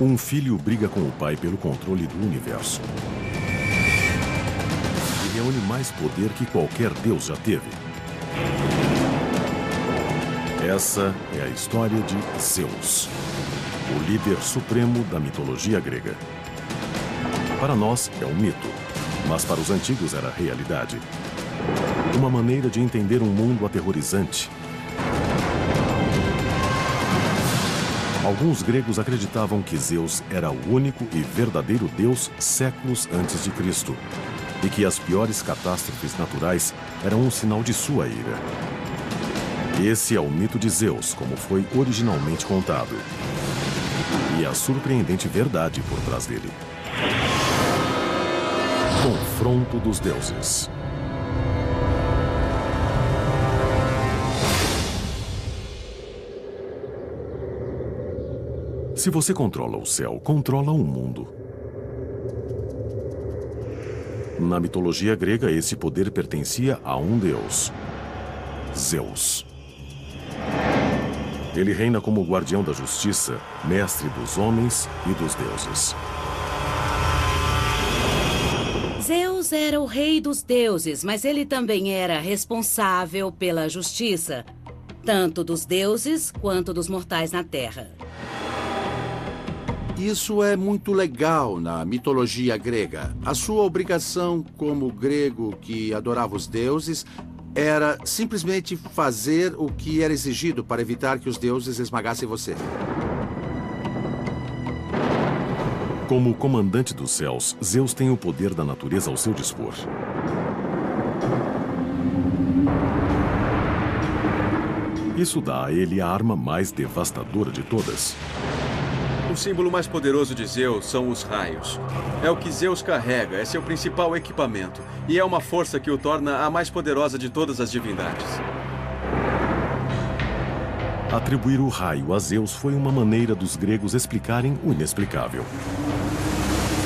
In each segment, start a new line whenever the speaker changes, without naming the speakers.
Um filho briga com o pai pelo controle do universo. E reúne mais poder que qualquer deus já teve. Essa é a história de Zeus, o líder supremo da mitologia grega. Para nós é um mito, mas para os antigos era realidade. Uma maneira de entender um mundo aterrorizante. Alguns gregos acreditavam que Zeus era o único e verdadeiro deus séculos antes de Cristo, e que as piores catástrofes naturais eram um sinal de sua ira. Esse é o mito de Zeus, como foi originalmente contado. E a surpreendente verdade por trás dele. Confronto dos deuses. Se você controla o céu, controla o mundo. Na mitologia grega, esse poder pertencia a um deus, Zeus. Ele reina como guardião da justiça, mestre dos homens e dos deuses.
Zeus era o rei dos deuses, mas ele também era responsável pela justiça, tanto dos deuses quanto dos mortais na Terra.
Isso é muito legal na mitologia grega. A sua obrigação como grego que adorava os deuses era simplesmente fazer o que era exigido para evitar que os deuses esmagassem você.
Como comandante dos céus, Zeus tem o poder da natureza ao seu dispor. Isso dá a ele a arma mais devastadora de todas.
O símbolo mais poderoso de Zeus são os raios. É o que Zeus carrega, é seu principal equipamento. E é uma força que o torna a mais poderosa de todas as divindades.
Atribuir o raio a Zeus foi uma maneira dos gregos explicarem o inexplicável.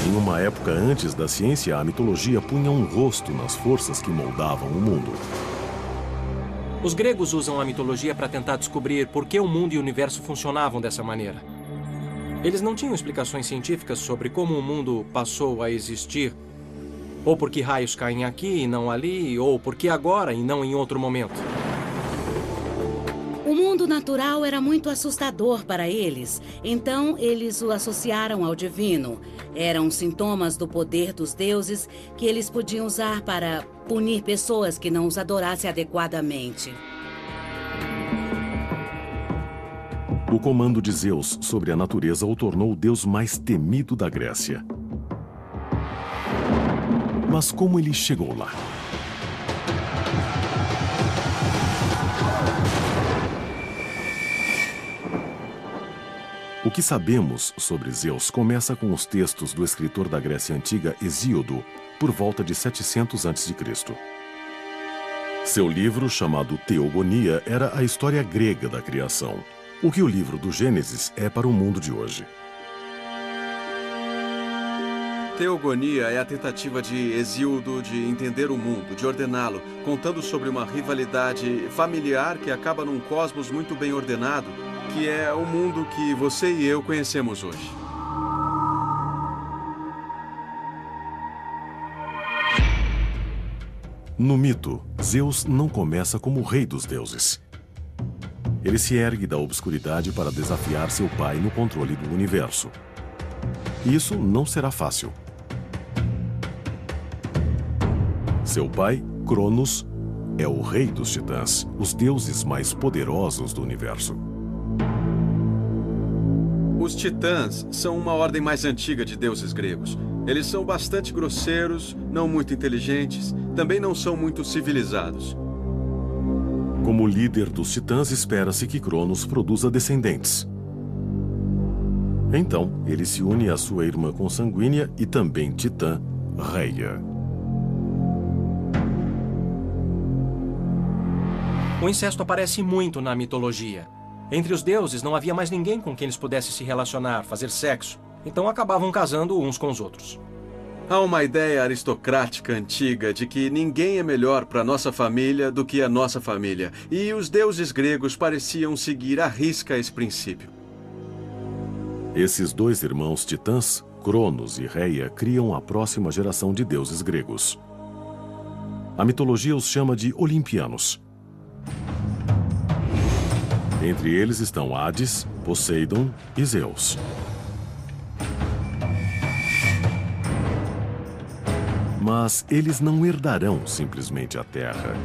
Em uma época antes da ciência, a mitologia punha um rosto nas forças que moldavam o mundo.
Os gregos usam a mitologia para tentar descobrir por que o mundo e o universo funcionavam dessa maneira. Eles não tinham explicações científicas sobre como o mundo passou a existir, ou por que raios caem aqui e não ali, ou por que agora e não em outro momento.
O mundo natural era muito assustador para eles, então eles o associaram ao divino. Eram sintomas do poder dos deuses que eles podiam usar para punir pessoas que não os adorassem adequadamente.
O comando de Zeus sobre a natureza o tornou o deus mais temido da Grécia. Mas como ele chegou lá? O que sabemos sobre Zeus começa com os textos do escritor da Grécia Antiga, Hesíodo, por volta de 700 a.C. Seu livro, chamado Teogonia, era a história grega da criação. O que o livro do Gênesis é para o mundo de hoje.
Teogonia é a tentativa de Hesíodo de entender o mundo, de ordená-lo, contando sobre uma rivalidade familiar que acaba num cosmos muito bem ordenado, que é o mundo que você e eu conhecemos hoje.
No mito, Zeus não começa como o rei dos deuses. Ele se ergue da obscuridade para desafiar seu pai no controle do universo. Isso não será fácil. Seu pai, Cronos, é o rei dos titãs, os deuses mais poderosos do universo.
Os titãs são uma ordem mais antiga de deuses gregos. Eles são bastante grosseiros, não muito inteligentes, também não são muito civilizados.
Como líder dos titãs, espera-se que Cronos produza descendentes. Então, ele se une à sua irmã consanguínea e também titã, Reia.
O incesto aparece muito na mitologia. Entre os deuses não havia mais ninguém com quem eles pudessem se relacionar, fazer sexo. Então acabavam casando uns com os outros.
Há uma ideia aristocrática antiga de que ninguém é melhor para nossa família do que a nossa família. E os deuses gregos pareciam seguir à risca esse princípio.
Esses dois irmãos titãs, Cronos e Reia, criam a próxima geração de deuses gregos. A mitologia os chama de olimpianos. Entre eles estão Hades, Poseidon e Zeus. Mas eles não herdarão simplesmente a Terra.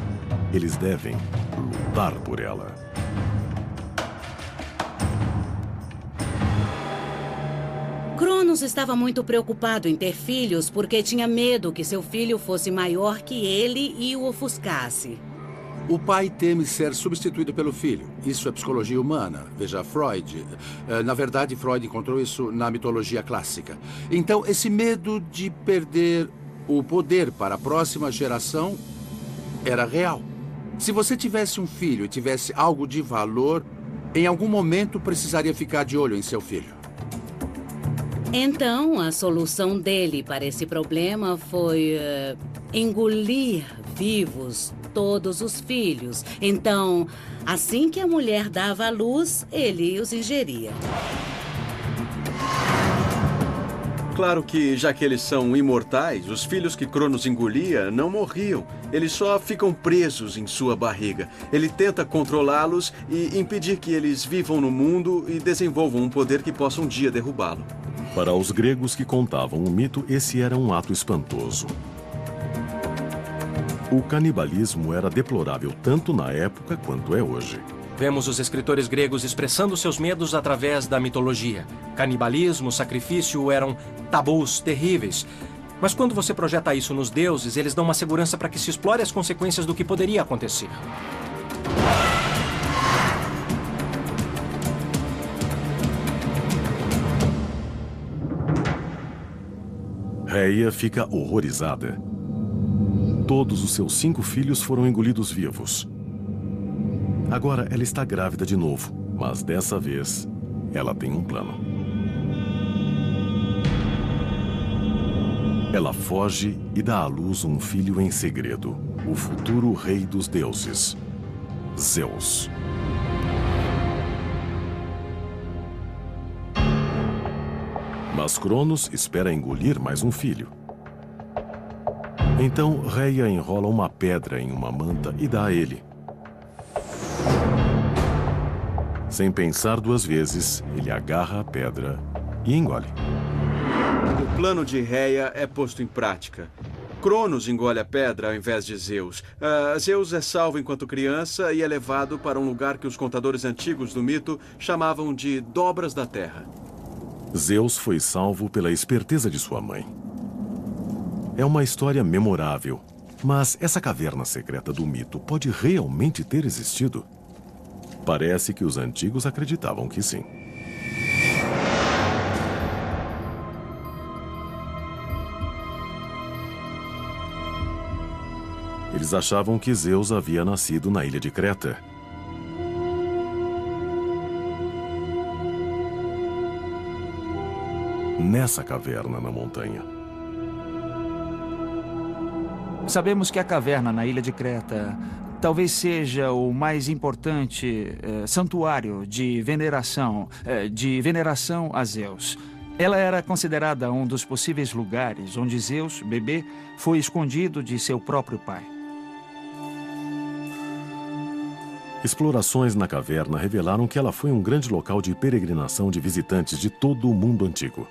Eles devem lutar por ela.
Cronos estava muito preocupado em ter filhos porque tinha medo que seu filho fosse maior que ele e o ofuscasse.
O pai teme ser substituído pelo filho. Isso é psicologia humana. Veja Freud. Na verdade, Freud encontrou isso na mitologia clássica. Então, esse medo de perder o poder para a próxima geração era real. Se você tivesse um filho e tivesse algo de valor, em algum momento precisaria ficar de olho em seu filho.
Então, a solução dele para esse problema foi engolir vivos todos os filhos. Então, assim que a mulher dava à luz, ele os ingeria.
Claro que, já que eles são imortais, os filhos que Cronos engolia não morriam. Eles só ficam presos em sua barriga. Ele tenta controlá-los e impedir que eles vivam no mundo e desenvolvam um poder que possa um dia derrubá-lo.
Para os gregos que contavam o mito, esse era um ato espantoso. O canibalismo era deplorável tanto na época quanto é hoje.
Vemos os escritores gregos expressando seus medos através da mitologia. Canibalismo, sacrifício eram tabus terríveis. Mas quando você projeta isso nos deuses, eles dão uma segurança para que se explore as consequências do que poderia acontecer.
Reia fica horrorizada. Todos os seus 5 filhos foram engolidos vivos. Agora ela está grávida de novo, mas dessa vez ela tem um plano. Ela foge e dá à luz um filho em segredo, o futuro rei dos deuses, Zeus. Mas Cronos espera engolir mais um filho. Então Reia enrola uma pedra em uma manta e dá a ele. Sem pensar 2 vezes, ele agarra a pedra e engole.
O plano de Reia é posto em prática. Cronos engole a pedra ao invés de Zeus. Zeus é salvo enquanto criança e é levado para um lugar que os contadores antigos do mito chamavam de Dobras da Terra.
Zeus foi salvo pela esperteza de sua mãe. É uma história memorável, mas essa caverna secreta do mito pode realmente ter existido? Parece que os antigos acreditavam que sim. Eles achavam que Zeus havia nascido na ilha de Creta. Nessa caverna na montanha.
Sabemos que a caverna na ilha de Creta talvez seja o mais importante santuário de veneração a Zeus. Ela era considerada um dos possíveis lugares onde Zeus, bebê, foi escondido de seu próprio pai.
Explorações na caverna revelaram que ela foi um grande local de peregrinação de visitantes de todo o mundo antigo.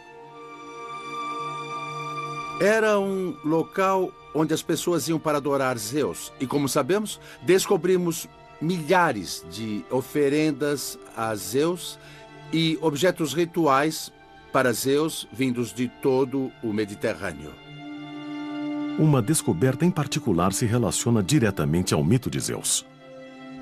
Era um local onde as pessoas iam para adorar Zeus. E como sabemos, descobrimos milhares de oferendas a Zeus e objetos rituais para Zeus vindos de todo o Mediterrâneo.
Uma descoberta em particular se relaciona diretamente ao mito de Zeus.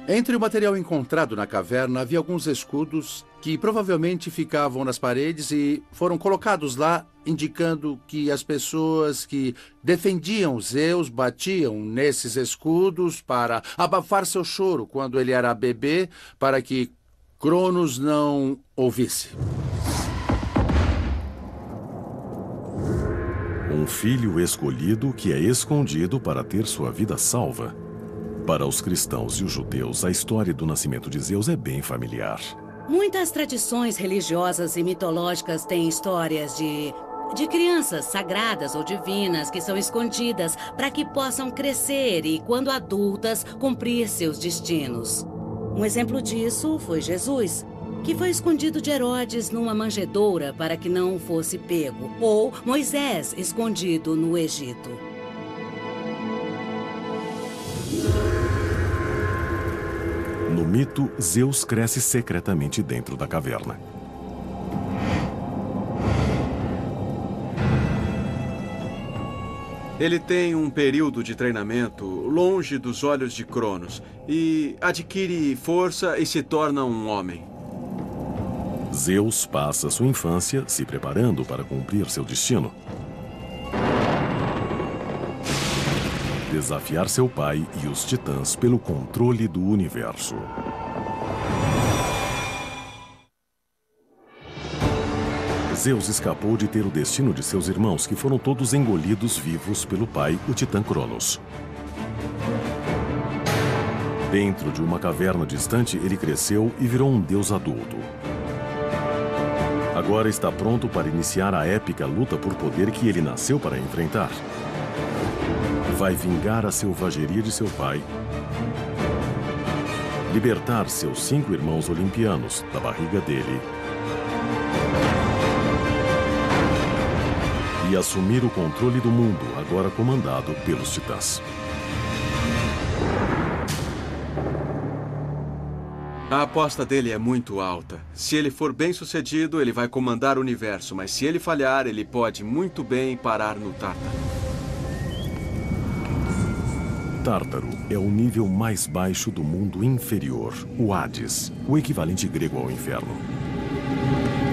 Entre o material encontrado na caverna havia alguns escudos que provavelmente ficavam nas paredes e foram colocados lá, indicando que as pessoas que defendiam Zeus batiam nesses escudos para abafar seu choro quando ele era bebê, para que Cronos não ouvisse.
Um filho escolhido que é escondido para ter sua vida salva. Para os cristãos e os judeus, a história do nascimento de Zeus é bem familiar.
Muitas tradições religiosas e mitológicas têm histórias de crianças sagradas ou divinas que são escondidas para que possam crescer e, quando adultas, cumprir seus destinos. Um exemplo disso foi Jesus, que foi escondido de Herodes numa manjedoura para que não fosse pego, ou Moisés escondido no Egito.
No mito, Zeus cresce secretamente dentro da caverna.
Ele tem um período de treinamento longe dos olhos de Cronos e adquire força e se torna um homem.
Zeus passa sua infância se preparando para cumprir seu destino. Desafiar seu pai e os titãs pelo controle do universo. Zeus escapou de ter o destino de seus irmãos, que foram todos engolidos vivos pelo pai, o titã Cronos. Dentro de uma caverna distante, ele cresceu e virou um deus adulto. Agora está pronto para iniciar a épica luta por poder que ele nasceu para enfrentar. Vai vingar a selvageria de seu pai, libertar seus 5 irmãos olimpianos da barriga dele e assumir o controle do mundo, agora comandado pelos titãs.
A aposta dele é muito alta. Se ele for bem-sucedido, ele vai comandar o universo, mas se ele falhar, ele pode muito bem parar no Tártaro.
Tártaro é o nível mais baixo do mundo inferior, o Hades, o equivalente grego ao inferno.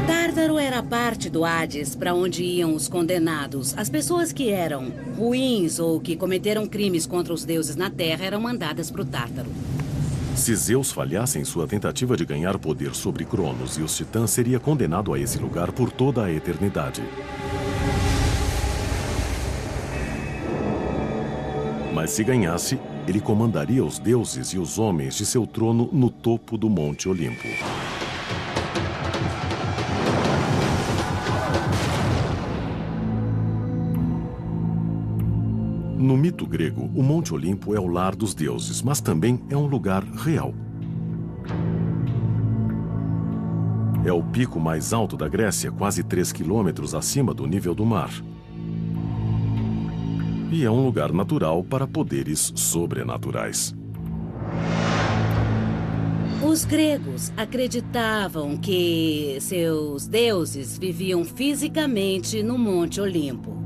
Tártaro era parte do Hades para onde iam os condenados. As pessoas que eram ruins ou que cometeram crimes contra os deuses na Terra eram mandadas para o Tártaro.
Se Zeus falhasse em sua tentativa de ganhar poder sobre Cronos e os titãs, seria condenado a esse lugar por toda a eternidade. Mas se ganhasse, ele comandaria os deuses e os homens de seu trono no topo do Monte Olimpo. No mito grego, o Monte Olimpo é o lar dos deuses, mas também é um lugar real. É o pico mais alto da Grécia, quase 3 quilômetros acima do nível do mar. E é um lugar natural para poderes sobrenaturais.
Os gregos acreditavam que seus deuses viviam fisicamente no Monte Olimpo.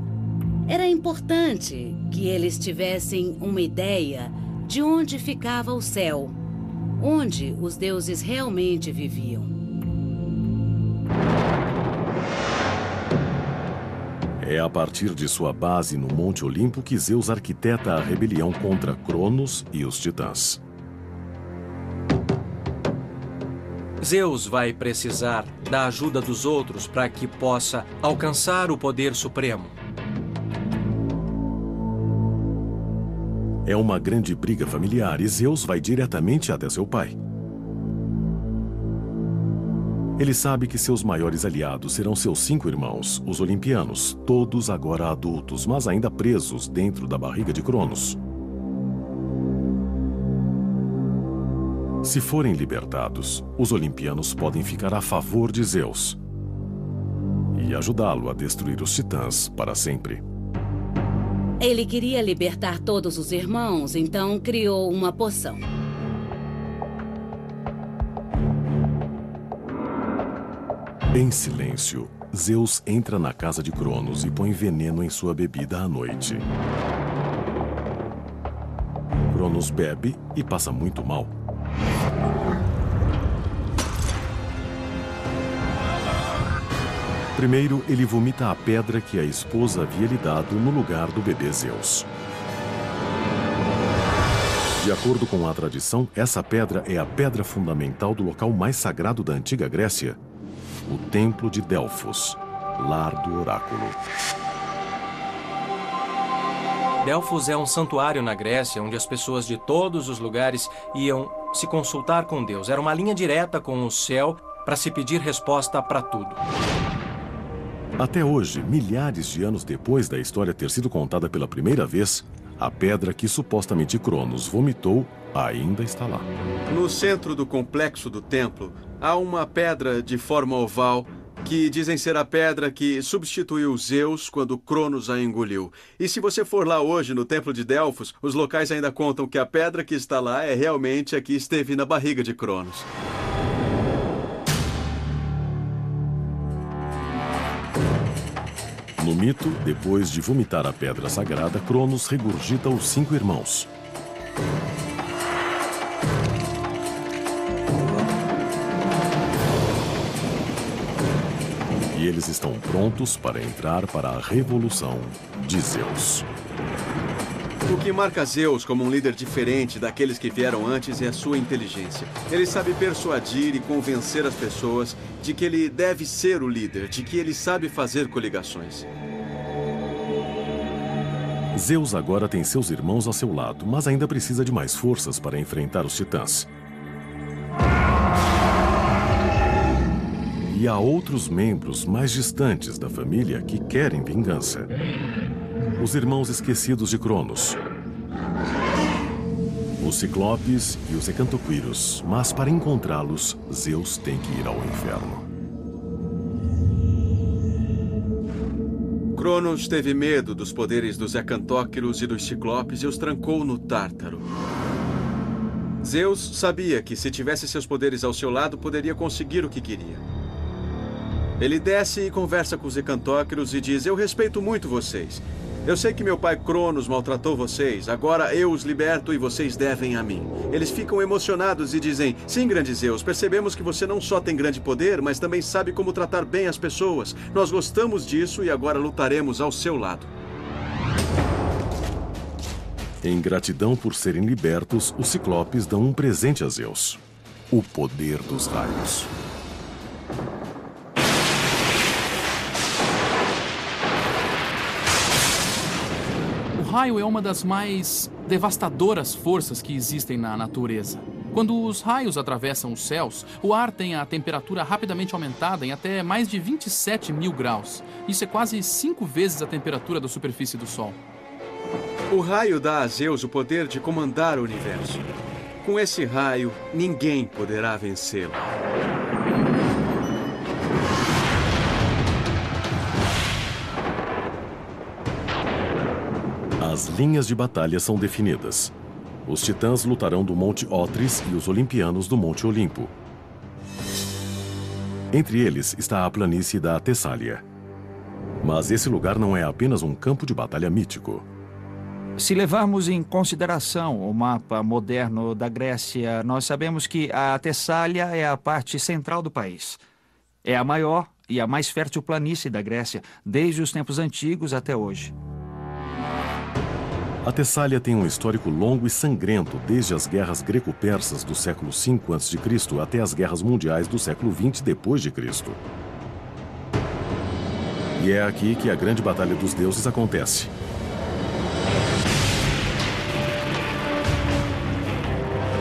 Era importante que eles tivessem uma ideia de onde ficava o céu, onde os deuses realmente viviam.
É a partir de sua base no Monte Olimpo que Zeus arquiteta a rebelião contra Cronos e os titãs.
Zeus vai precisar da ajuda dos outros para que possa alcançar o poder supremo.
É uma grande briga familiar e Zeus vai diretamente até seu pai. Ele sabe que seus maiores aliados serão seus 5 irmãos, os olimpianos, todos agora adultos, mas ainda presos dentro da barriga de Cronos. Se forem libertados, os olimpianos podem ficar a favor de Zeus e ajudá-lo a destruir os titãs para sempre.
Ele queria libertar todos os irmãos, então criou uma poção.
Em silêncio, Zeus entra na casa de Cronos e põe veneno em sua bebida à noite. Cronos bebe e passa muito mal. Primeiro, ele vomita a pedra que a esposa havia lhe dado no lugar do bebê Zeus. De acordo com a tradição, essa pedra é a pedra fundamental do local mais sagrado da antiga Grécia, o Templo de Delfos, lar do oráculo.
Delfos é um santuário na Grécia, onde as pessoas de todos os lugares iam se consultar com Deus. Era uma linha direta com o céu para se pedir resposta para tudo.
Até hoje, milhares de anos depois da história ter sido contada pela primeira vez, a pedra que supostamente Cronos vomitou ainda está lá.
No centro do complexo do templo, há uma pedra de forma oval que dizem ser a pedra que substituiu Zeus quando Cronos a engoliu. E se você for lá hoje no templo de Delfos, os locais ainda contam que a pedra que está lá é realmente a que esteve na barriga de Cronos.
No mito, depois de vomitar a pedra sagrada, Cronos regurgita os 5 irmãos. E eles estão prontos para entrar para a revolução de Zeus.
O que marca Zeus como um líder diferente daqueles que vieram antes é a sua inteligência. Ele sabe persuadir e convencer as pessoas de que ele deve ser o líder, de que ele sabe fazer coligações.
Zeus agora tem seus irmãos a seu lado, mas ainda precisa de mais forças para enfrentar os titãs. E há outros membros mais distantes da família que querem vingança. Os irmãos esquecidos de Cronos. Os Ciclopes e os Hecantoquíros. Mas para encontrá-los, Zeus tem que ir ao inferno.
Cronos teve medo dos poderes dos Hecantóquiros e dos Ciclopes e os trancou no Tártaro. Zeus sabia que se tivesse seus poderes ao seu lado, poderia conseguir o que queria. Ele desce e conversa com os Hecantóquiros e diz: eu respeito muito vocês. Eu sei que meu pai Cronos maltratou vocês. Agora eu os liberto e vocês devem a mim. Eles ficam emocionados e dizem: sim, grande Zeus, percebemos que você não só tem grande poder, mas também sabe como tratar bem as pessoas. Nós gostamos disso e agora lutaremos ao seu lado.
Em gratidão por serem libertos, os Ciclopes dão um presente a Zeus: o poder dos raios.
O raio é uma das mais devastadoras forças que existem na natureza. Quando os raios atravessam os céus, o ar tem a temperatura rapidamente aumentada em até mais de 27 mil graus. Isso é quase 5 vezes a temperatura da superfície do Sol.
O raio dá a Zeus o poder de comandar o universo. Com esse raio, ninguém poderá vencê-lo.
As linhas de batalha são definidas. Os titãs lutarão do Monte Otris e os olimpianos do Monte Olimpo. Entre eles está a planície da Tessália. Mas esse lugar não é apenas um campo de batalha mítico.
Se levarmos em consideração o mapa moderno da Grécia, nós sabemos que a Tessália é a parte central do país. É a maior e a mais fértil planície da Grécia, desde os tempos antigos até hoje.
A Tessália tem um histórico longo e sangrento, desde as guerras greco-persas do século V a.C. até as guerras mundiais do século XX d.C. E é aqui que a grande batalha dos deuses acontece.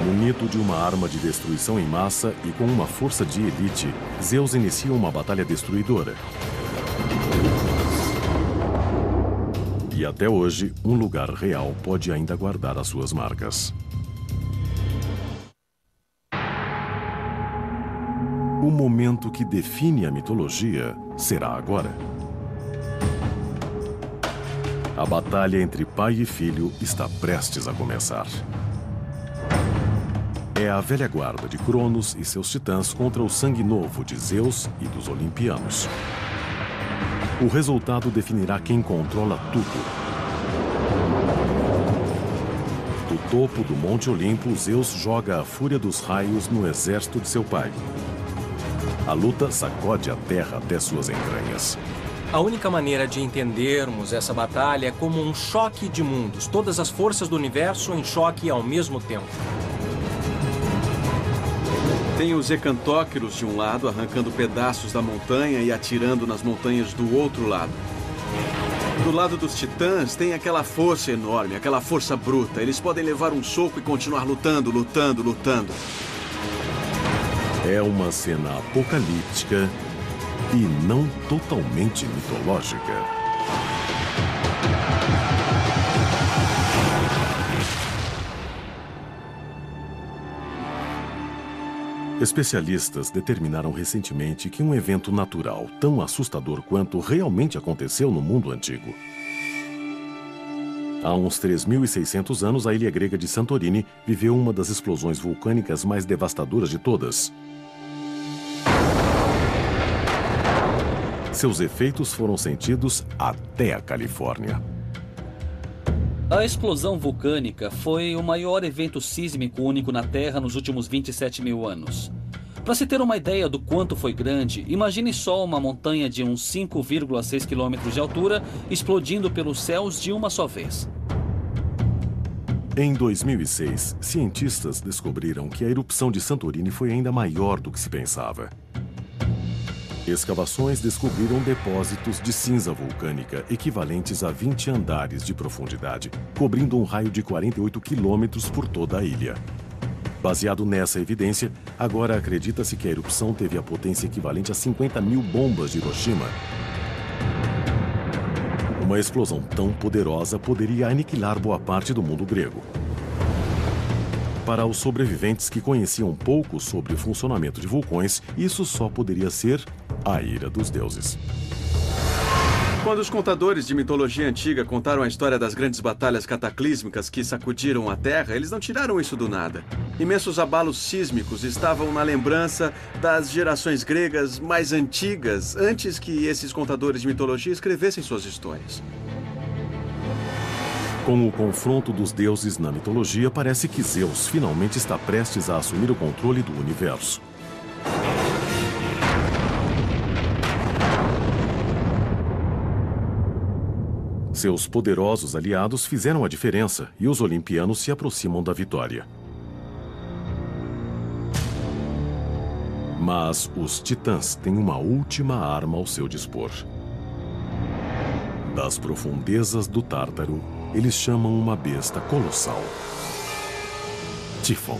Munido de uma arma de destruição em massa e com uma força de elite, Zeus inicia uma batalha destruidora. E até hoje, um lugar real pode ainda guardar as suas marcas. O momento que define a mitologia será agora. A batalha entre pai e filho está prestes a começar. É a velha guarda de Cronos e seus titãs contra o sangue novo de Zeus e dos olimpianos. O resultado definirá quem controla tudo. Do topo do Monte Olimpo, Zeus joga a fúria dos raios no exército de seu pai. A luta sacode a terra até suas entranhas.
A única maneira de entendermos essa batalha é como um choque de mundos. Todas as forças do universo em choque ao mesmo tempo.
Tem os Hecantóquiros de um lado, arrancando pedaços da montanha e atirando nas montanhas do outro lado. Do lado dos titãs, tem aquela força enorme, aquela força bruta. Eles podem levar um soco e continuar lutando, lutando, lutando.
É uma cena apocalíptica e não totalmente mitológica. Especialistas determinaram recentemente que um evento natural tão assustador quanto realmente aconteceu no mundo antigo. Há uns 3.600 anos, a ilha grega de Santorini viveu uma das explosões vulcânicas mais devastadoras de todas. Seus efeitos foram sentidos até a Califórnia.
A explosão vulcânica foi o maior evento sísmico único na Terra nos últimos 27 mil anos. Para se ter uma ideia do quanto foi grande, imagine só uma montanha de uns 5,6 quilômetros de altura explodindo pelos céus de uma só vez.
Em 2006, cientistas descobriram que a erupção de Santorini foi ainda maior do que se pensava. Escavações descobriram depósitos de cinza vulcânica equivalentes a 20 andares de profundidade, cobrindo um raio de 48 quilômetros por toda a ilha. Baseado nessa evidência, agora acredita-se que a erupção teve a potência equivalente a 50 mil bombas de Hiroshima. Uma explosão tão poderosa poderia aniquilar boa parte do mundo grego. Para os sobreviventes que conheciam pouco sobre o funcionamento de vulcões, isso só poderia ser a ira dos deuses.
Quando os contadores de mitologia antiga contaram a história das grandes batalhas cataclísmicas que sacudiram a Terra, eles não tiraram isso do nada. Imensos abalos sísmicos estavam na lembrança das gerações gregas mais antigas, antes que esses contadores de mitologia escrevessem suas histórias.
Com o confronto dos deuses na mitologia, parece que Zeus finalmente está prestes a assumir o controle do universo. Seus poderosos aliados fizeram a diferença e os olimpianos se aproximam da vitória. Mas os titãs têm uma última arma ao seu dispor. Das profundezas do Tártaro, eles chamam uma besta colossal: Tífon.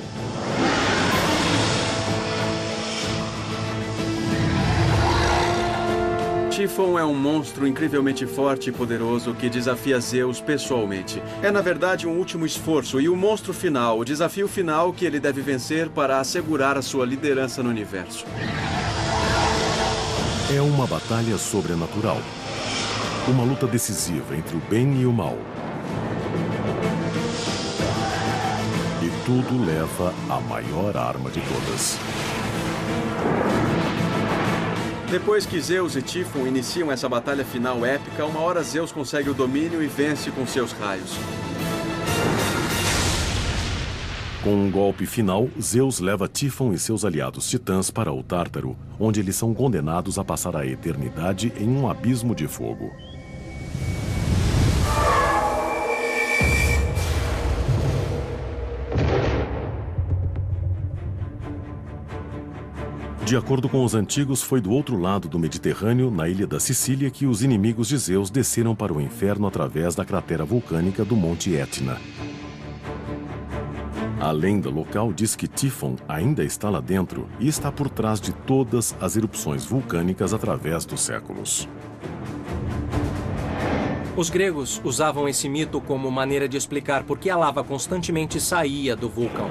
Tífon é um monstro incrivelmente forte e poderoso que desafia Zeus pessoalmente. É, na verdade, um último esforço e o monstro final, o desafio final que ele deve vencer para assegurar a sua liderança no universo.
É uma batalha sobrenatural. Uma luta decisiva entre o bem e o mal. E tudo leva à maior arma de todas.
Depois que Zeus e Tífon iniciam essa batalha final épica, uma hora Zeus consegue o domínio e vence com seus raios.
Com um golpe final, Zeus leva Tífon e seus aliados titãs para o Tártaro, onde eles são condenados a passar a eternidade em um abismo de fogo. De acordo com os antigos, foi do outro lado do Mediterrâneo, na ilha da Sicília, que os inimigos de Zeus desceram para o inferno através da cratera vulcânica do Monte Etna. A lenda local diz que Tífon ainda está lá dentro e está por trás de todas as erupções vulcânicas através dos séculos.
Os gregos usavam esse mito como maneira de explicar por que a lava constantemente saía do vulcão.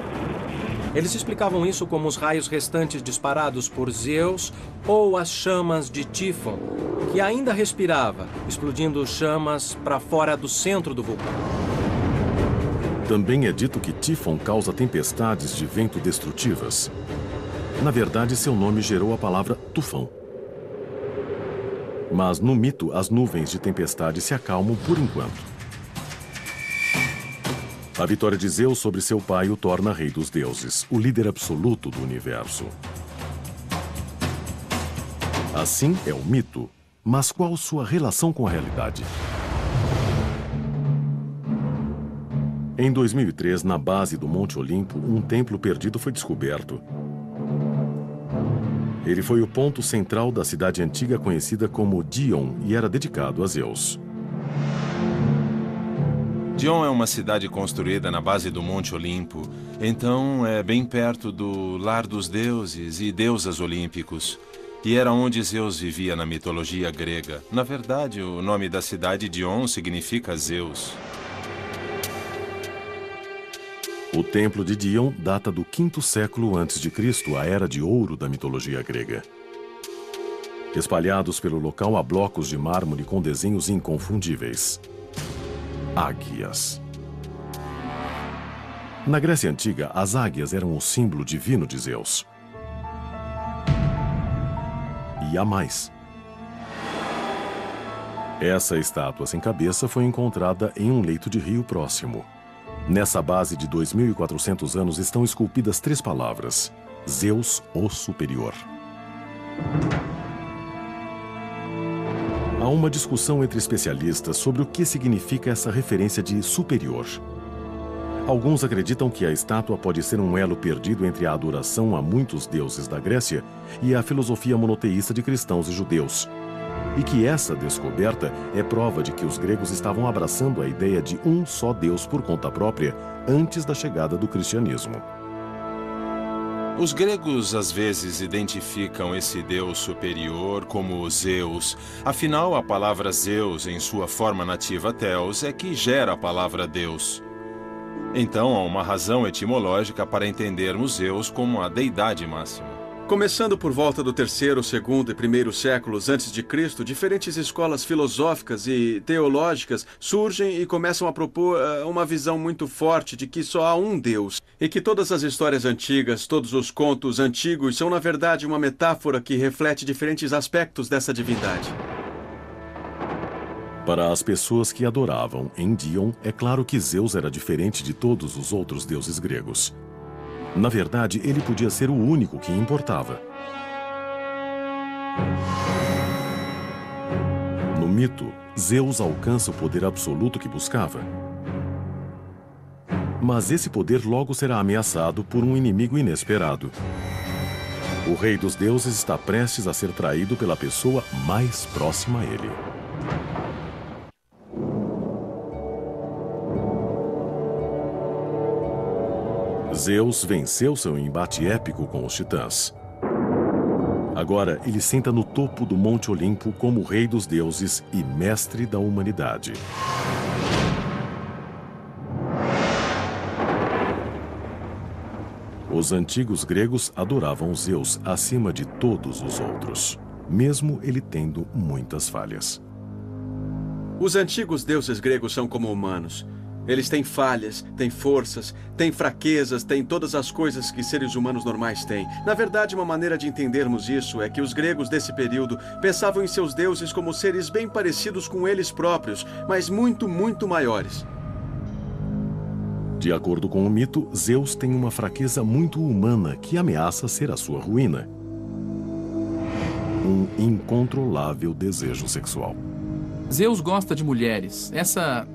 Eles explicavam isso como os raios restantes disparados por Zeus ou as chamas de Tífon, que ainda respirava, explodindo chamas para fora do centro do vulcão.
Também é dito que Tífon causa tempestades de vento destrutivas. Na verdade, seu nome gerou a palavra tufão. Mas no mito, as nuvens de tempestade se acalmam por enquanto. A vitória de Zeus sobre seu pai o torna rei dos deuses, o líder absoluto do universo. Assim é o mito, mas qual sua relação com a realidade? Em 2003, na base do Monte Olimpo, um templo perdido foi descoberto. Ele foi o ponto central da cidade antiga conhecida como Dion e era dedicado a Zeus.
Dion é uma cidade construída na base do Monte Olimpo, então é bem perto do lar dos deuses e deusas olímpicos. E era onde Zeus vivia na mitologia grega. Na verdade, o nome da cidade Dion significa Zeus.
O templo de Dion data do 5º século a.C., a era de ouro da mitologia grega. Espalhados pelo local há blocos de mármore com desenhos inconfundíveis. Águias. Na Grécia Antiga, as águias eram o símbolo divino de Zeus. E há mais. Essa estátua sem cabeça foi encontrada em um leito de rio próximo. Nessa base de 2.400 anos estão esculpidas 3 palavras: Zeus, o Superior. Há uma discussão entre especialistas sobre o que significa essa referência de superior. Alguns acreditam que a estátua pode ser um elo perdido entre a adoração a muitos deuses da Grécia e a filosofia monoteísta de cristãos e judeus. E que essa descoberta é prova de que os gregos estavam abraçando a ideia de um só Deus por conta própria antes da chegada do cristianismo.
Os gregos às vezes identificam esse deus superior como Zeus. Afinal, a palavra Zeus, em sua forma nativa Theos, é que gera a palavra Deus. Então, há uma razão etimológica para entendermos Zeus como a deidade máxima.
Começando por volta do 3º, 2º e 1º séculos antes de Cristo, diferentes escolas filosóficas e teológicas surgem e começam a propor uma visão muito forte de que só há um Deus e que todas as histórias antigas, todos os contos antigos são na verdade uma metáfora que reflete diferentes aspectos dessa divindade.
Para as pessoas que adoravam em Dion, é claro que Zeus era diferente de todos os outros deuses gregos. Na verdade, ele podia ser o único que importava. No mito, Zeus alcança o poder absoluto que buscava. Mas esse poder logo será ameaçado por um inimigo inesperado. O rei dos deuses está prestes a ser traído pela pessoa mais próxima a ele. Zeus venceu seu embate épico com os titãs. Agora, ele senta no topo do Monte Olimpo como rei dos deuses e mestre da humanidade. Os antigos gregos adoravam Zeus acima de todos os outros, mesmo ele tendo muitas falhas.
Os antigos deuses gregos são como humanos. Eles têm falhas, têm forças, têm fraquezas, têm todas as coisas que seres humanos normais têm. Na verdade, uma maneira de entendermos isso é que os gregos desse período pensavam em seus deuses como seres bem parecidos com eles próprios, mas muito, muito maiores.
De acordo com o mito, Zeus tem uma fraqueza muito humana que ameaça ser a sua ruína. Um incontrolável desejo sexual.
Zeus gosta de mulheres. Essa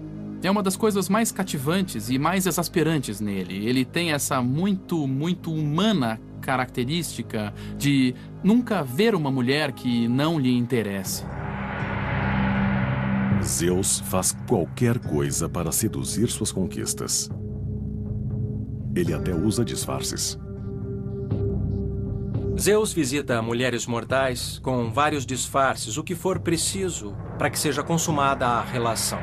é uma das coisas mais cativantes e mais exasperantes nele. Ele tem essa muito humana característica de nunca ver uma mulher que não lhe interesse.
Zeus faz qualquer coisa para seduzir suas conquistas. Ele até usa disfarces.
Zeus visita mulheres mortais com vários disfarces, o que for preciso para que seja consumada a relação.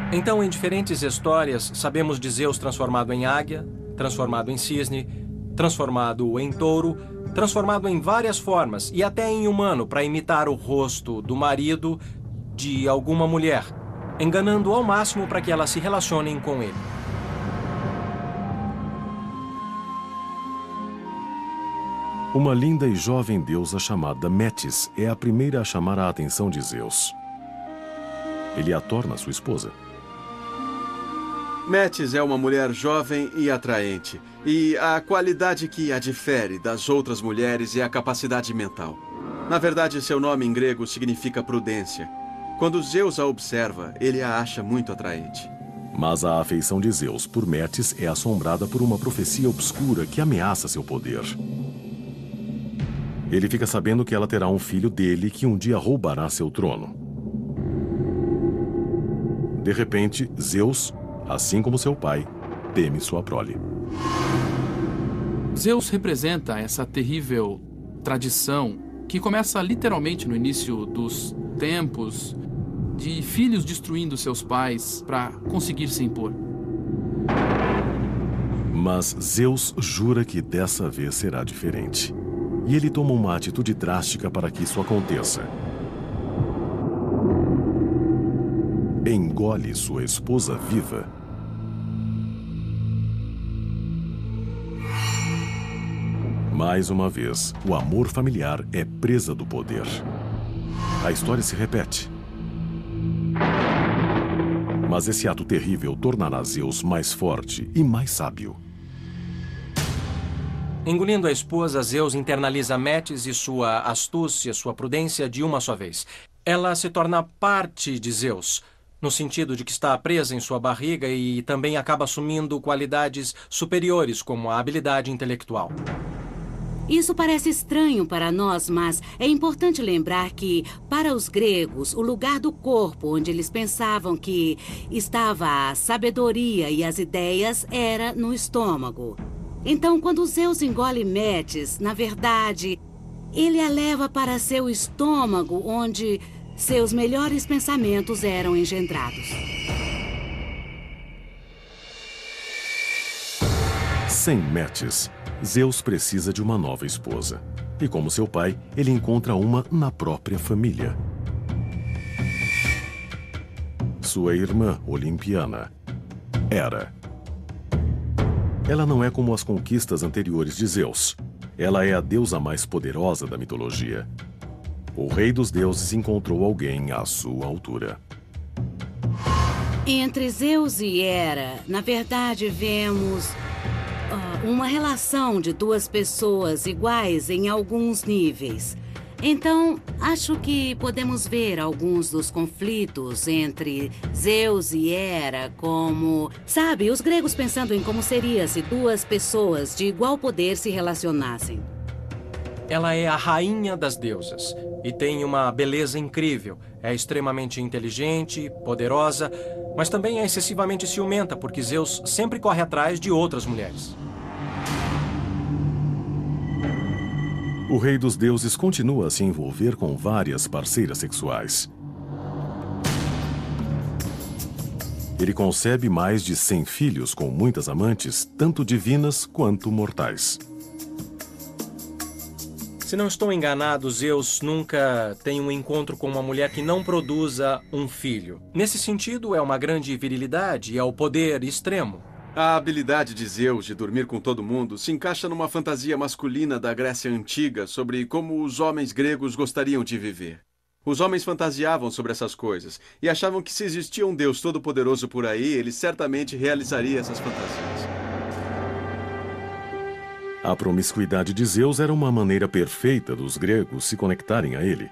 Então, em diferentes histórias, sabemos de Zeus transformado em águia, transformado em cisne, transformado em touro, transformado em várias formas e até em humano para imitar o rosto do marido de alguma mulher, enganando ao máximo para que elas se relacionem com ele.
Uma linda e jovem deusa chamada Metis é a primeira a chamar a atenção de Zeus. Ele a torna sua esposa.
Metis é uma mulher jovem e atraente, e a qualidade que a difere das outras mulheres é a capacidade mental. Na verdade, seu nome em grego significa prudência. Quando Zeus a observa, ele a acha muito atraente.
Mas a afeição de Zeus por Metis é assombrada por uma profecia obscura que ameaça seu poder. Ele fica sabendo que ela terá um filho dele que um dia roubará seu trono. De repente, Zeus assim como seu pai teme sua prole.
Zeus representa essa terrível tradição que começa literalmente no início dos tempos, de filhos destruindo seus pais para conseguir se impor.
Mas Zeus jura que dessa vez será diferente. E ele toma uma atitude drástica para que isso aconteça. Engole sua esposa viva. Mais uma vez, o amor familiar é presa do poder. A história se repete. Mas esse ato terrível tornará Zeus mais forte e mais sábio.
Engolindo a esposa, Zeus internaliza Metis e sua astúcia, sua prudência de uma só vez. Ela se torna parte de Zeus, no sentido de que está presa em sua barriga e também acaba assumindo qualidades superiores, como a habilidade intelectual.
Isso parece estranho para nós, mas é importante lembrar que, para os gregos, o lugar do corpo onde eles pensavam que estava a sabedoria e as ideias era no estômago. Então, quando Zeus engole Metis, na verdade, ele a leva para seu estômago, onde seus melhores pensamentos eram engendrados.
Sem Metis, Zeus precisa de uma nova esposa. E como seu pai, ele encontra uma na própria família. Sua irmã olimpiana, Hera. Ela não é como as conquistas anteriores de Zeus. Ela é a deusa mais poderosa da mitologia. O rei dos deuses encontrou alguém à sua altura.
Entre Zeus e Hera, na verdade, vemos uma relação de duas pessoas iguais em alguns níveis. Então, acho que podemos ver alguns dos conflitos entre Zeus e Hera como... Sabe, os gregos pensando em como seria se duas pessoas de igual poder se relacionassem.
Ela é a rainha das deusas e tem uma beleza incrível. É extremamente inteligente, poderosa, mas também é excessivamente ciumenta, porque Zeus sempre corre atrás de outras mulheres.
O rei dos deuses continua a se envolver com várias parceiras sexuais. Ele concebe mais de 100 filhos com muitas amantes, tanto divinas quanto mortais.
Se não estou enganado, Zeus nunca tem um encontro com uma mulher que não produza um filho. Nesse sentido, é uma grande virilidade e é o poder extremo.
A habilidade de Zeus de dormir com todo mundo se encaixa numa fantasia masculina da Grécia Antiga sobre como os homens gregos gostariam de viver. Os homens fantasiavam sobre essas coisas e achavam que se existia um Deus todo-poderoso por aí, ele certamente realizaria essas fantasias.
A promiscuidade de Zeus era uma maneira perfeita dos gregos se conectarem a ele.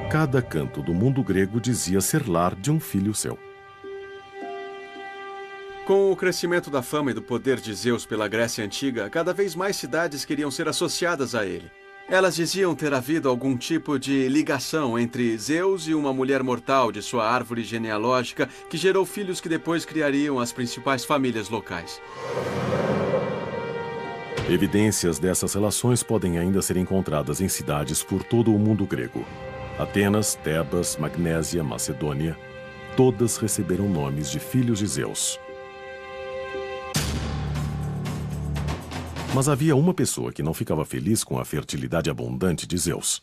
Cada canto do mundo grego dizia ser lar de um filho seu.
Com o crescimento da fama e do poder de Zeus pela Grécia Antiga, cada vez mais cidades queriam ser associadas a ele. Elas diziam ter havido algum tipo de ligação entre Zeus e uma mulher mortal de sua árvore genealógica que gerou filhos que depois criariam as principais famílias locais.
Evidências dessas relações podem ainda ser encontradas em cidades por todo o mundo grego. Atenas, Tebas, Magnésia, Macedônia, todas receberam nomes de filhos de Zeus. Mas havia uma pessoa que não ficava feliz com a fertilidade abundante de Zeus.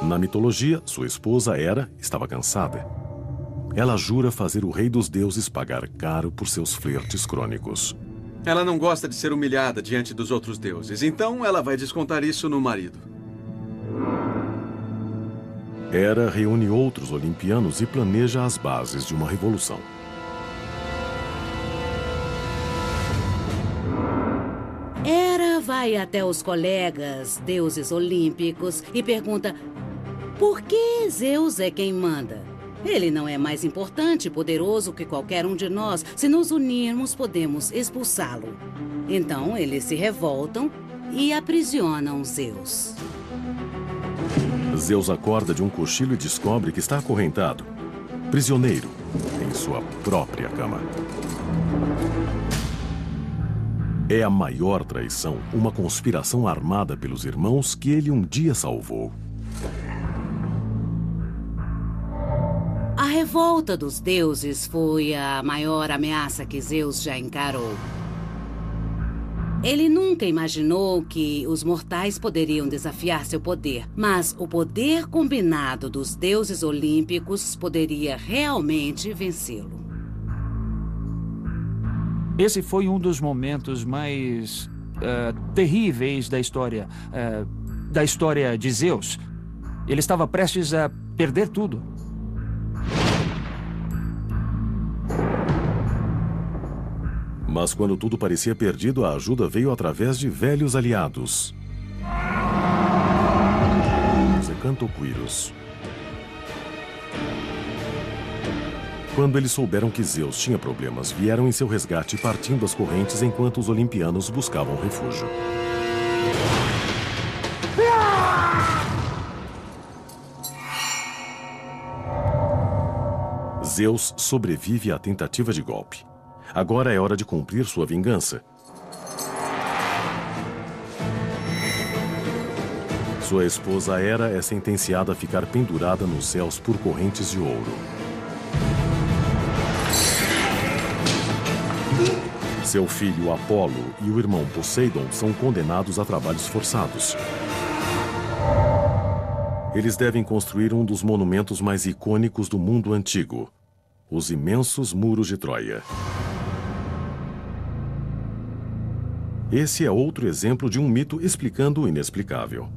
Na mitologia, sua esposa Hera estava cansada. Ela jura fazer o rei dos deuses pagar caro por seus flertes crônicos.
Ela não gosta de ser humilhada diante dos outros deuses, então ela vai descontar isso no marido.
Hera reúne outros olimpianos e planeja as bases de uma revolução.
Hera vai até os colegas deuses olímpicos e pergunta por que Zeus é quem manda. Ele não é mais importante e poderoso que qualquer um de nós. Se nos unirmos, podemos expulsá-lo. Então, eles se revoltam e aprisionam Zeus.
Zeus acorda de um cochilo e descobre que está acorrentado, prisioneiro, em sua própria cama. É a maior traição, uma conspiração armada pelos irmãos que ele um dia salvou.
A revolta dos deuses foi a maior ameaça que Zeus já encarou. Ele nunca imaginou que os mortais poderiam desafiar seu poder, mas o poder combinado dos deuses olímpicos poderia realmente vencê-lo.
Esse foi um dos momentos mais terríveis da história de Zeus. Ele estava prestes a perder tudo.
Mas quando tudo parecia perdido, a ajuda veio através de velhos aliados. Os Ecantoquírios. Quando eles souberam que Zeus tinha problemas, vieram em seu resgate partindo as correntes enquanto os olimpianos buscavam refúgio. Zeus sobrevive à tentativa de golpe. Agora é hora de cumprir sua vingança. Sua esposa Hera é sentenciada a ficar pendurada nos céus por correntes de ouro. Seu filho Apolo e o irmão Poseidon são condenados a trabalhos forçados. Eles devem construir um dos monumentos mais icônicos do mundo antigo, os imensos muros de Troia. Esse é outro exemplo de um mito explicando o inexplicável.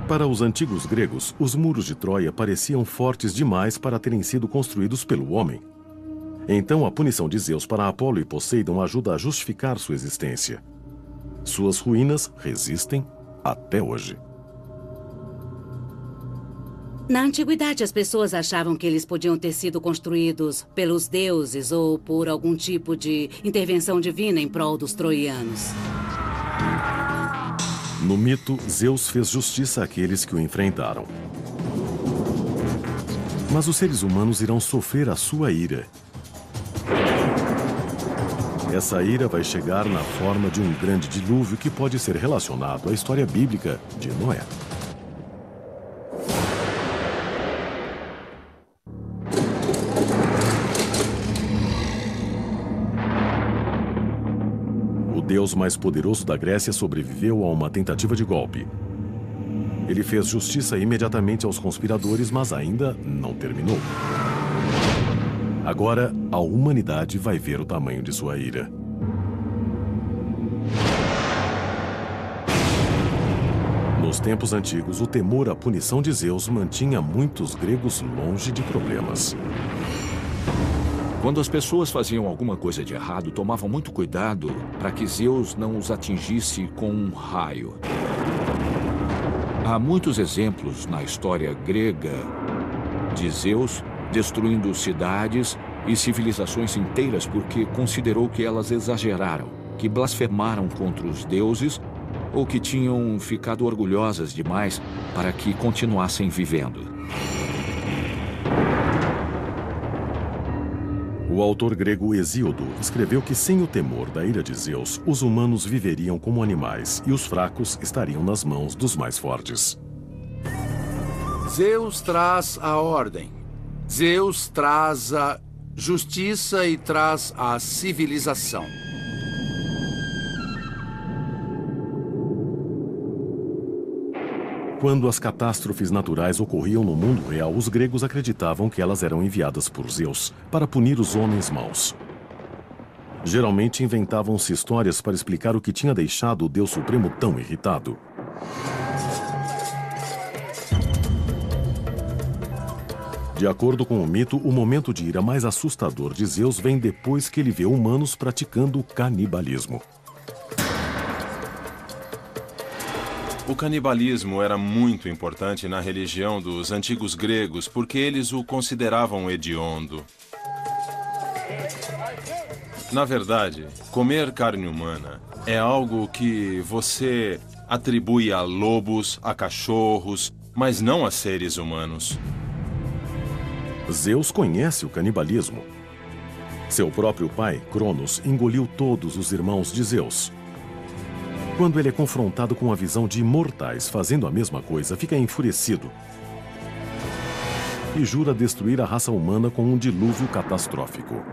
Para os antigos gregos, os muros de Troia pareciam fortes demais para terem sido construídos pelo homem. Então, a punição de Zeus para Apolo e Poseidon ajuda a justificar sua existência. Suas ruínas resistem até hoje.
Na antiguidade, as pessoas achavam que eles podiam ter sido construídos pelos deuses ou por algum tipo de intervenção divina em prol dos troianos.
No mito, Zeus fez justiça àqueles que o enfrentaram. Mas os seres humanos irão sofrer a sua ira. Essa ira vai chegar na forma de um grande dilúvio que pode ser relacionado à história bíblica de Noé. O deus mais poderoso da Grécia sobreviveu a uma tentativa de golpe. Ele fez justiça imediatamente aos conspiradores, mas ainda não terminou. Agora, a humanidade vai ver o tamanho de sua ira. Nos tempos antigos, o temor à punição de Zeus mantinha muitos gregos longe de problemas.
Quando as pessoas faziam alguma coisa de errado, tomavam muito cuidado para que Zeus não os atingisse com um raio. Há muitos exemplos na história grega de Zeus destruindo cidades e civilizações inteiras porque considerou que elas exageraram, que blasfemaram contra os deuses ou que tinham ficado orgulhosas demais para que continuassem vivendo.
O autor grego Hesíodo escreveu que sem o temor da ira de Zeus, os humanos viveriam como animais e os fracos estariam nas mãos dos mais fortes.
Zeus traz a ordem. Zeus traz a justiça e traz a civilização.
Quando as catástrofes naturais ocorriam no mundo real, os gregos acreditavam que elas eram enviadas por Zeus para punir os homens maus. Geralmente inventavam-se histórias para explicar o que tinha deixado o Deus Supremo tão irritado. De acordo com o mito, o momento de ira mais assustador de Zeus vem depois que ele vê humanos praticando canibalismo.
O canibalismo era muito importante na religião dos antigos gregos porque eles o consideravam hediondo. Na verdade, comer carne humana é algo que você atribui a lobos, a cachorros, mas não a seres humanos.
Zeus conhece o canibalismo. Seu próprio pai, Cronos, engoliu todos os irmãos de Zeus. Quando ele é confrontado com a visão de imortais fazendo a mesma coisa, fica enfurecido e jura destruir a raça humana com um dilúvio catastrófico.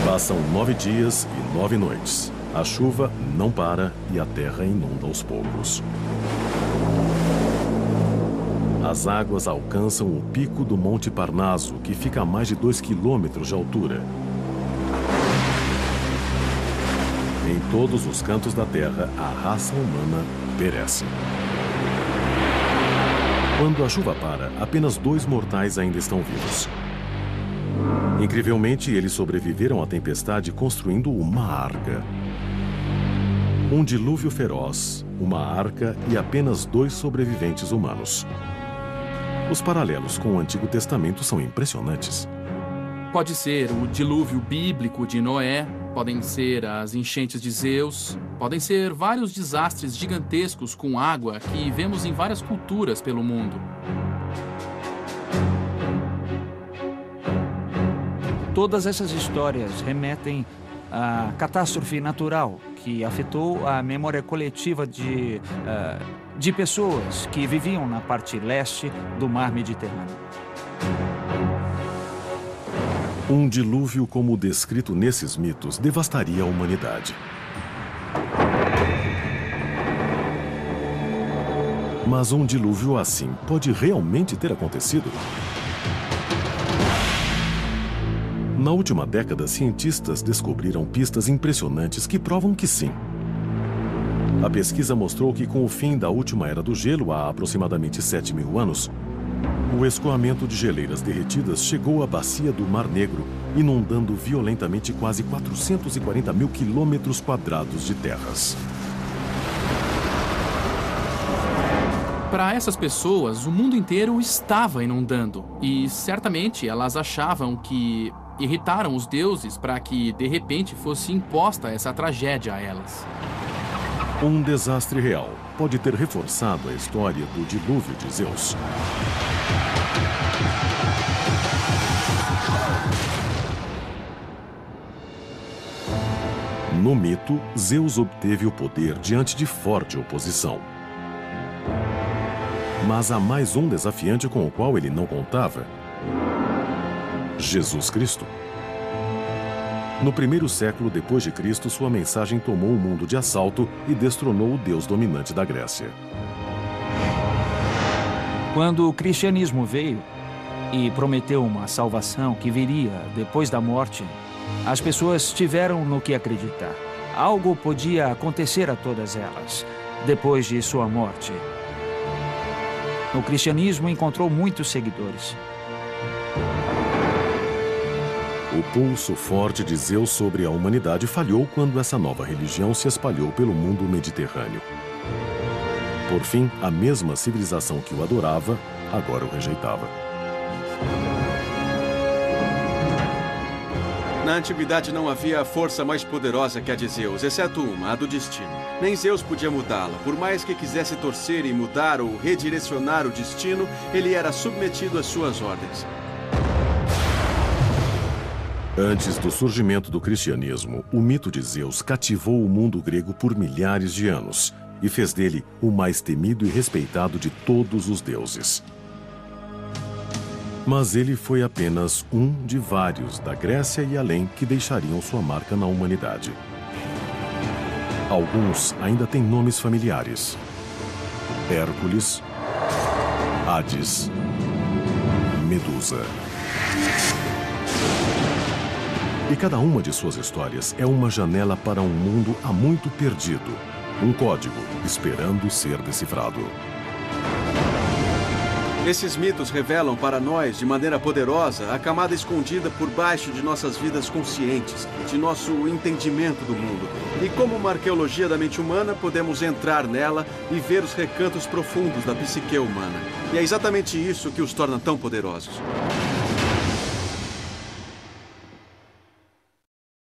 Passam 9 dias e 9 noites. A chuva não para e a terra inunda aos poucos. As águas alcançam o pico do Monte Parnaso, que fica a mais de 2 quilômetros de altura. Em todos os cantos da Terra, a raça humana perece. Quando a chuva para, apenas 2 mortais ainda estão vivos. Incrivelmente, eles sobreviveram à tempestade construindo uma arca. Um dilúvio feroz, uma arca e apenas 2 sobreviventes humanos. Os paralelos com o Antigo Testamento são impressionantes.
Pode ser o dilúvio bíblico de Noé, podem ser as enchentes de Zeus, podem ser vários desastres gigantescos com água que vemos em várias culturas pelo mundo.
Todas essas histórias remetem à catástrofe natural que afetou a memória coletiva de pessoas que viviam na parte leste do mar Mediterrâneo.
Um dilúvio como o descrito nesses mitos devastaria a humanidade. Mas um dilúvio assim pode realmente ter acontecido? Na última década, cientistas descobriram pistas impressionantes que provam que sim. A pesquisa mostrou que com o fim da última era do gelo, há aproximadamente 7.000 anos, o escoamento de geleiras derretidas chegou à bacia do Mar Negro, inundando violentamente quase 440 mil quilômetros quadrados de terras.
Para essas pessoas, o mundo inteiro estava inundando. E certamente elas achavam que irritaram os deuses para que, de repente, fosse imposta essa tragédia a elas.
Um desastre real pode ter reforçado a história do dilúvio de Zeus. No mito, Zeus obteve o poder diante de forte oposição. Mas há mais um desafiante com o qual ele não contava: Jesus Cristo. No 1º século depois de Cristo, sua mensagem tomou o mundo de assalto e destronou o deus dominante da Grécia.
Quando o cristianismo veio e prometeu uma salvação que viria depois da morte, as pessoas tiveram no que acreditar. Algo podia acontecer a todas elas depois de sua morte. O cristianismo encontrou muitos seguidores.
O pulso forte de Zeus sobre a humanidade falhou quando essa nova religião se espalhou pelo mundo mediterrâneo. Por fim, a mesma civilização que o adorava, agora o rejeitava.
Na antiguidade não havia força mais poderosa que a de Zeus, exceto uma, a do destino. Nem Zeus podia mudá-la. Por mais que quisesse torcer e mudar ou redirecionar o destino, ele era submetido às suas ordens.
Antes do surgimento do cristianismo, o mito de Zeus cativou o mundo grego por milhares de anos e fez dele o mais temido e respeitado de todos os deuses. Mas ele foi apenas um de vários da Grécia e além que deixariam sua marca na humanidade. Alguns ainda têm nomes familiares: Hércules, Hades, Medusa. E cada uma de suas histórias é uma janela para um mundo há muito perdido, um código esperando ser decifrado.
Esses mitos revelam para nós, de maneira poderosa, a camada escondida por baixo de nossas vidas conscientes, de nosso entendimento do mundo. E como uma arqueologia da mente humana, podemos entrar nela e ver os recantos profundos da psique humana. E é exatamente isso que os torna tão poderosos.